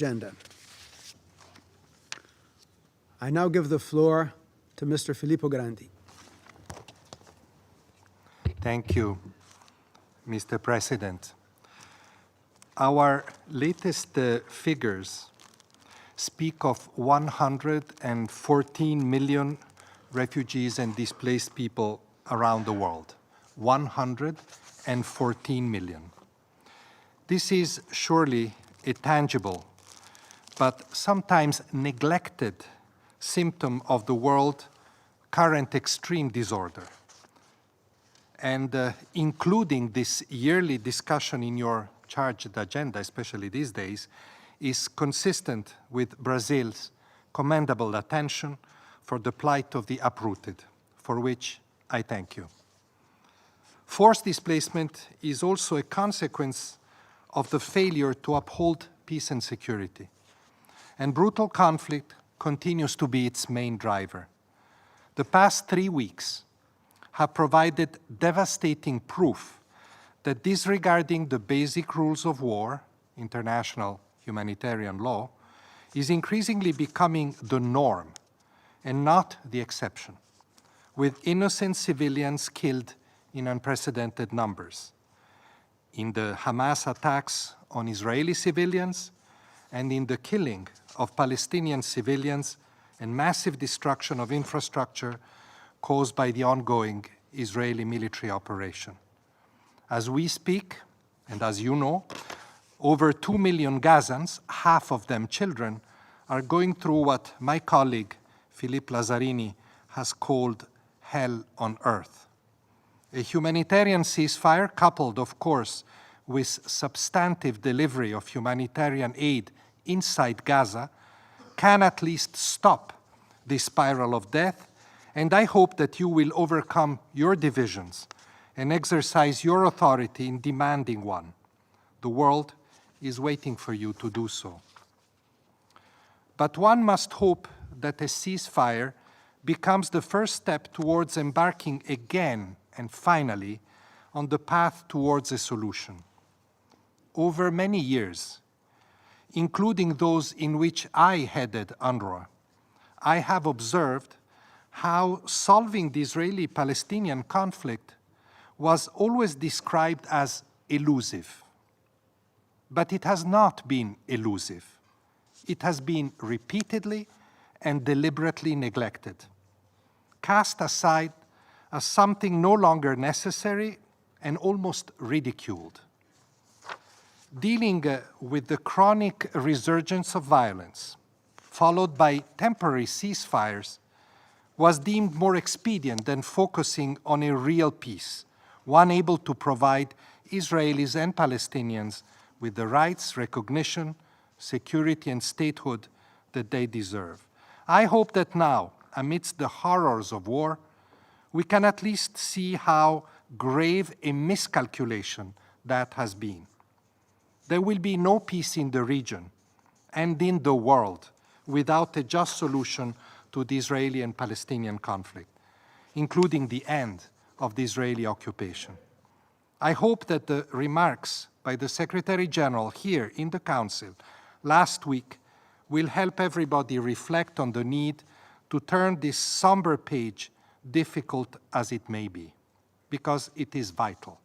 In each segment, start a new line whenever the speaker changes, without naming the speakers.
agenda. I now give the floor to Mr. Filippo Grandi.
Thank you, Mr. President. Our latest figures speak of 114 million refugees and displaced people around the world. 114 million. This is surely a tangible, but sometimes neglected symptom of the world's current extreme disorder. And including this yearly discussion in your charged agenda, especially these days, is consistent with Brazil's commendable attention for the plight of the uprooted, for which I thank you. Forced displacement is also a consequence of the failure to uphold peace and security. And brutal conflict continues to be its main driver. The past 3 weeks have provided devastating proof that disregarding the basic rules of war, international humanitarian law, is increasingly becoming the norm and not the exception, with innocent civilians killed in unprecedented numbers. In the Hamas attacks on Israeli civilians and in the killing of Palestinian civilians and massive destruction of infrastructure caused by the ongoing Israeli military operation. As we speak, and as you know, over 2 million Gazans, half of them children, are going through what my colleague Philippe Lazzarini has called hell on earth. A humanitarian ceasefire, coupled, of course, with substantive delivery of humanitarian aid inside Gaza, can at least stop this spiral of death, and I hope that you will overcome your divisions and exercise your authority in demanding one. The world is waiting for you to do so. But one must hope that a ceasefire becomes the first step towards embarking again and finally on the path towards a solution. Over many years, including those in which I headed UNRWA, I have observed how solving the Israeli-Palestinian conflict was always described as elusive. But it has not been elusive. It has been repeatedly and deliberately neglected, cast aside as something no longer necessary and almost ridiculed. Dealing with the chronic resurgence of violence, followed by temporary ceasefires, was deemed more expedient than focusing on a real peace, one able to provide Israelis and Palestinians with the rights, recognition, security, and statehood that they deserve. I hope that now, amidst the horrors of war, we can at least see how grave a miscalculation that has been. There will be no peace in the region and in the world without a just solution to the Israeli and Palestinian conflict, including the end of the Israeli occupation. I hope that the remarks by the Secretary General here in the Council last week will help everybody reflect on the need to turn this somber page, difficult as it may be, because it is vital.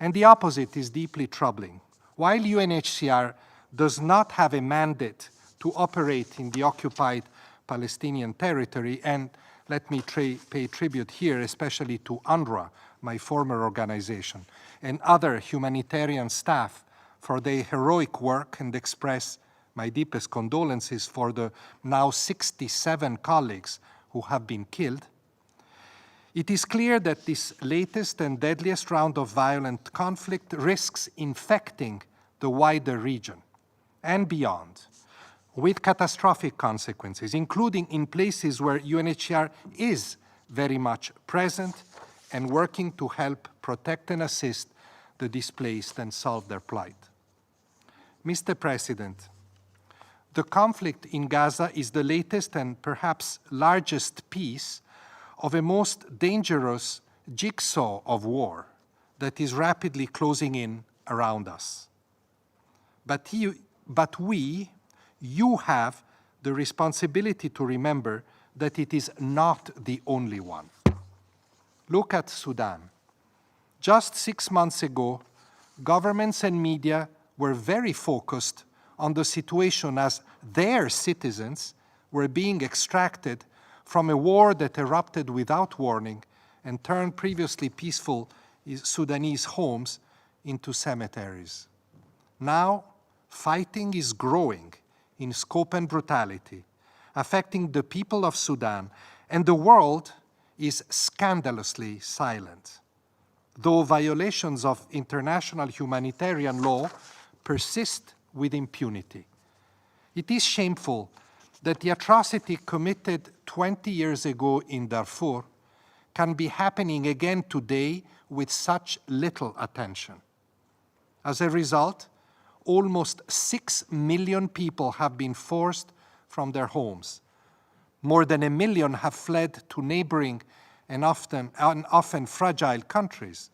And the opposite is deeply troubling. While UNHCR does not have a mandate to operate in the occupied Palestinian territory, and let me pay tribute here especially to UNRWA, my former organization, and other humanitarian staff for their heroic work, and express my deepest condolences for the now 67 colleagues who have been killed. It is clear that this latest and deadliest round of violent conflict risks infecting the wider region and beyond, with catastrophic consequences, including in places where UNHCR is very much present and working to help protect and assist the displaced and solve their plight. Mr. President, the conflict in Gaza is the latest and perhaps largest piece of a most dangerous jigsaw of war that is rapidly closing in around us. But But you have the responsibility to remember that it is not the only one. Look at Sudan. Just 6 months ago, governments and media were very focused on the situation as their citizens were being extracted from a war that erupted without warning and turned previously peaceful Sudanese homes into cemeteries. Now, fighting is growing in scope and brutality, affecting the people of Sudan, and the world is scandalously silent. Though violations of international humanitarian law persist with impunity. It is shameful that the atrocity committed 20 years ago in Darfur can be happening again today with such little attention. As a result, almost 6 million people have been forced from their homes. More than 1 million have fled to neighboring and often fragile countries.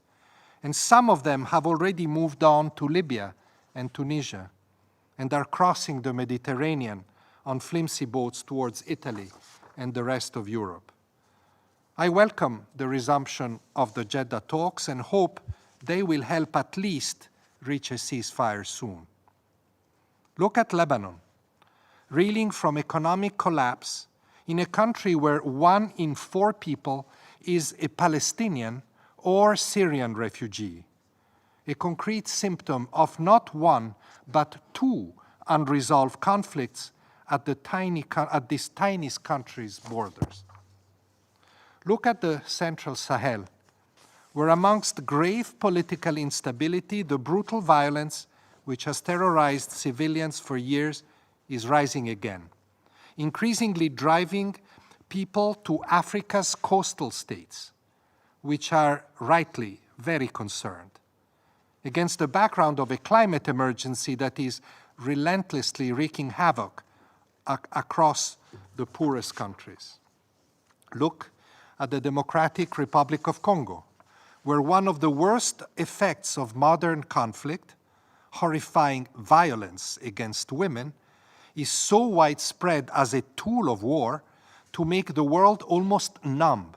And some of them have already moved on to Libya and Tunisia and are crossing the Mediterranean on flimsy boats towards Italy and the rest of Europe. I welcome the resumption of the Jeddah talks and hope they will help at least reach a ceasefire soon. Look at Lebanon, reeling from economic collapse in a country where 1 in 4 people is a Palestinian or Syrian refugee, a concrete symptom of not 1 but 2 unresolved conflicts at this tiny country's borders. Look at the Central Sahel, where amongst grave political instability, the brutal violence which has terrorized civilians for years is rising again, increasingly driving people to Africa's coastal states, which are rightly very concerned, against the background of a climate emergency that is relentlessly wreaking havoc across the poorest countries. Look at the Democratic Republic of Congo, where one of the worst effects of modern conflict, horrifying violence against women, is so widespread as a tool of war to make the world almost numb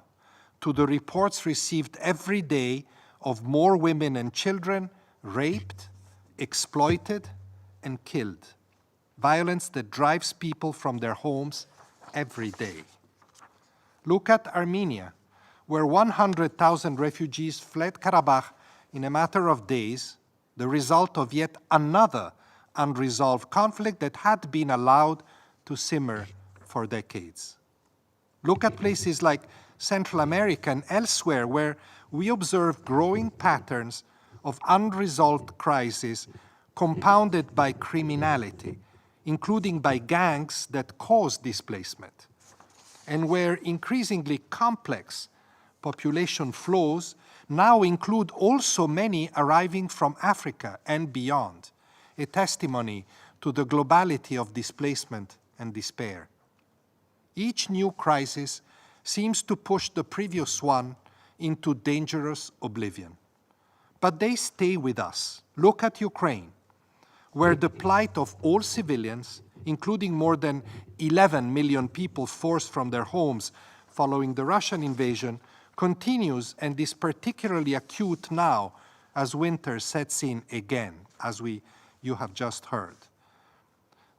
to the reports received every day of more women and children raped, exploited, and killed. Violence that drives people from their homes every day. Look at Armenia, where 100,000 refugees fled Karabakh in a matter of days, the result of yet another unresolved conflict that had been allowed to simmer for decades. Look at places like Central America and elsewhere, where we observe growing patterns of unresolved crises compounded by criminality, including by gangs that cause displacement, and where increasingly complex population flows now include also many arriving from Africa and beyond, a testimony to the globality of displacement and despair. Each new crisis seems to push the previous one into dangerous oblivion. But they stay with us. Look at Ukraine, where the plight of all civilians, including more than 11 million people forced from their homes following the Russian invasion, continues and is particularly acute now as winter sets in again, as you have just heard.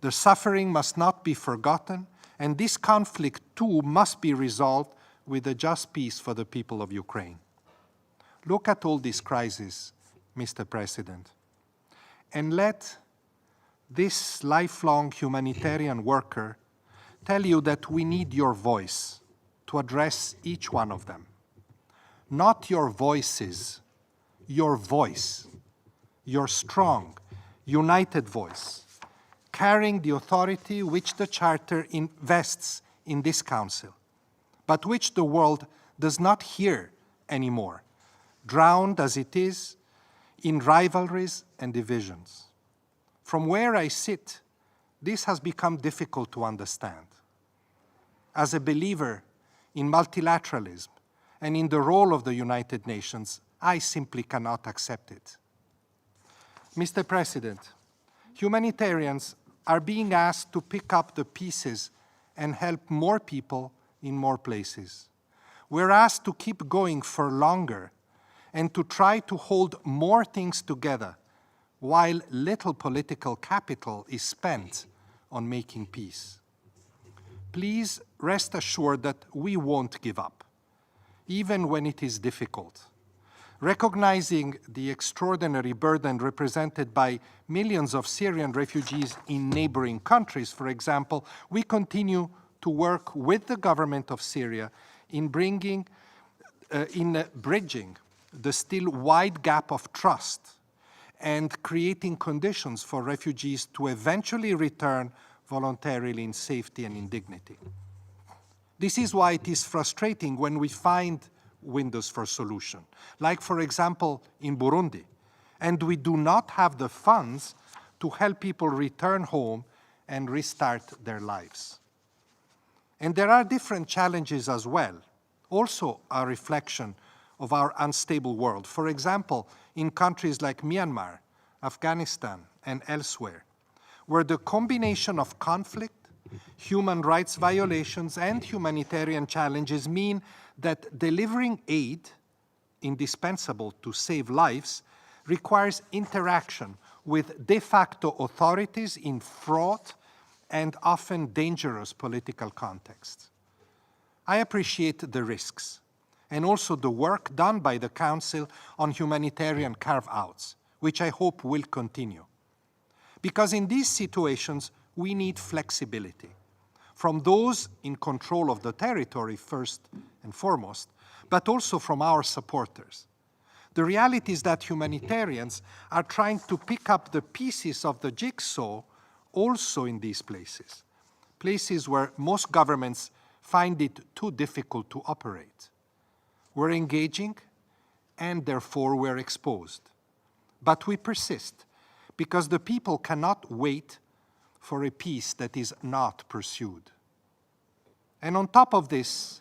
The suffering must not be forgotten, and this conflict too must be resolved with a just peace for the people of Ukraine. Look at all these crises, Mr. President, and let this lifelong humanitarian worker tell you that we need your voice to address each one of them. Not your voices, your voice, your strong, united voice, carrying the authority which the Charter invests in this Council, but which the world does not hear anymore, drowned as it is in rivalries and divisions. From where I sit, this has become difficult to understand. As a believer in multilateralism and in the role of the United Nations, I simply cannot accept it. Mr. President, Humanitarians are being asked to pick up the pieces and help more people in more places. We're asked to keep going for longer and to try to hold more things together while little political capital is spent on making peace. Please rest assured that we won't give up, even when it is difficult. Recognizing the extraordinary burden represented by millions of Syrian refugees in neighboring countries, for example, we continue to work with the government of Syria in bridging the still wide gap of trust and creating conditions for refugees to eventually return voluntarily in safety and in dignity. This is why it is frustrating when we find windows for solution, like, for example, in Burundi, and we do not have the funds to help people return home and restart their lives. And there are different challenges as well, also a reflection of our unstable world. For example, in countries like Myanmar, Afghanistan, and elsewhere, where the combination of conflict, human rights violations, and humanitarian challenges mean that delivering aid, indispensable to save lives, requires interaction with de facto authorities in fraught and often dangerous political contexts. I appreciate the risks and also the work done by the Council on humanitarian carve-outs, which I hope will continue. Because in these situations, we need flexibility from those in control of the territory first and foremost, but also from our supporters. The reality is that humanitarians are trying to pick up the pieces of the jigsaw also in these places, places where most governments find it too difficult to operate. We're engaging, and therefore we're exposed. But we persist, because the people cannot wait for a peace that is not pursued. And on top of this,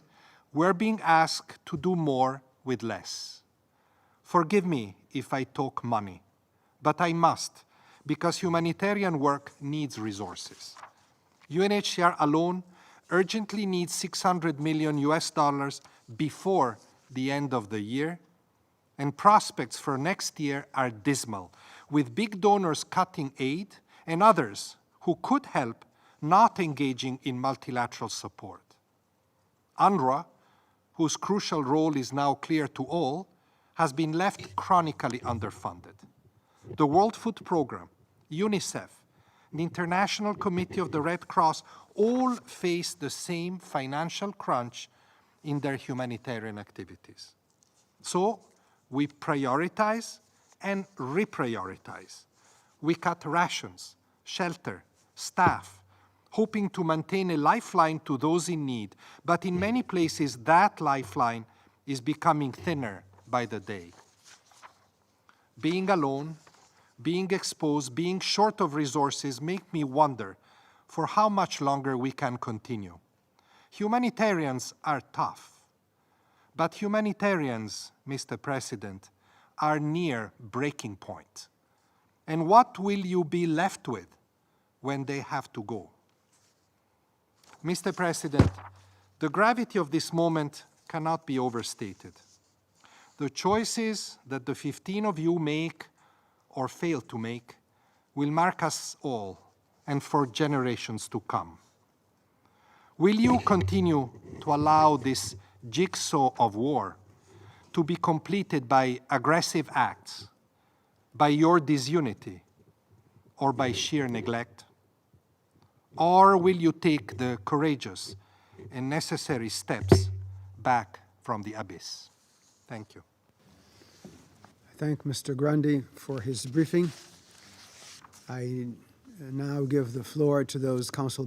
we're being asked to do more with less. Forgive me if I talk money, but I must, because humanitarian work needs resources. UNHCR alone urgently needs $600 million before the end of the year, and prospects for next year are dismal, with big donors cutting aid and others who could help not engaging in multilateral support. UNRWA, whose crucial role is now clear to all, has been left chronically underfunded. The World Food Programme, UNICEF, the International Committee of the Red Cross all face the same financial crunch in their humanitarian activities. So we prioritize and reprioritize. We cut rations, shelter, staff, hoping to maintain a lifeline to those in need, but in many places that lifeline is becoming thinner by the day. Being alone, being exposed, being short of resources make me wonder for how much longer we can continue. Humanitarians are tough, but humanitarians, Mr. President, are near breaking point. And what will you be left with when they have to go? Mr. President, the gravity of this moment cannot be overstated. The choices that the 15 of you make or fail to make will mark us all and for generations to come. Will you continue to allow this jigsaw of war to be completed by aggressive acts, by your disunity, or by sheer neglect? Or will you take the courageous and necessary steps back from the abyss? Thank you.
I thank Mr. Grandi for his briefing. I now give the floor to those council